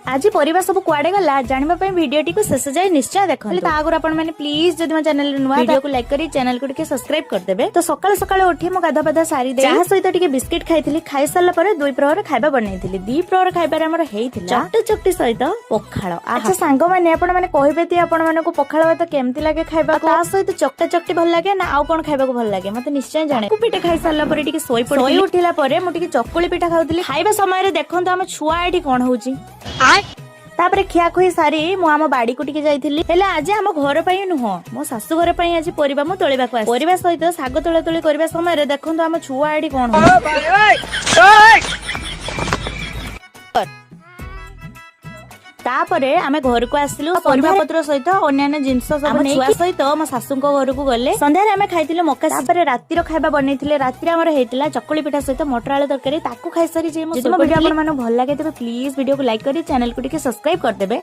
आज परिवार सब कुआडे गला जानबा पई वीडियोटी को शेष जाय निश्चय देखो ता आगर आपण माने प्लीज जदि मो चैनल नुवा वीडियो को लाइक करी चैनल को टिके सब्सक्राइब कर देबे। तो सकाळ सकाळ उठी मो गाधा पाधा सारी दे चाहा सहित टिके बिस्किट खाइथिली खाइ सारला परे दुई प्रहर खाइबा बनैथिली दी प्रहर खाइबार हमर हेइथिला चट्ट चट्टी सहित पखाळ। अच्छा सांग माने आपण माने कहिबे ती आपण माने को पखाळ भात केमति लागे खाइबा ता सहित चट्टा चट्टी भल लागे ना आउ कोन खाइबा को भल लागे मते निश्चय जाने को पिठा खाइ सारला परे टिके सोई पड़ी उठिला परे मो टिके चकुली पिठा खाउथिली खाइबा समय रे देखंतो हम छुआ एठी कोन होउची तापरे खिया खुई सारी मु आम बाड़ी को टिके जाइथिली हेले आज हम घर पई नुह मो सासु घर पई आज परिबा मु तोळेबा को आसी परिबा सहित साग तोळा तोळी करबा समय रे देखंतो हम छुआ एठी कोन तापरे आमे घर को आसिलु परिबा पत्र सहित अन्यान्य जिंस सब नै छुआ सहित मो सासु को घर को गले संध्या रे आमे खाइथिले मक्का तापरे राती रो खाइबा बनैथिले राती रे हमर हेतिला चकुली पिठा सहित मटर आलू तरकारी ताकू खाइ सारी जे मो वीडियो आपन माने भल लागे तबे प्लीज वीडियो को लाइक करी चैनल को टिके सब्सक्राइब कर देबे।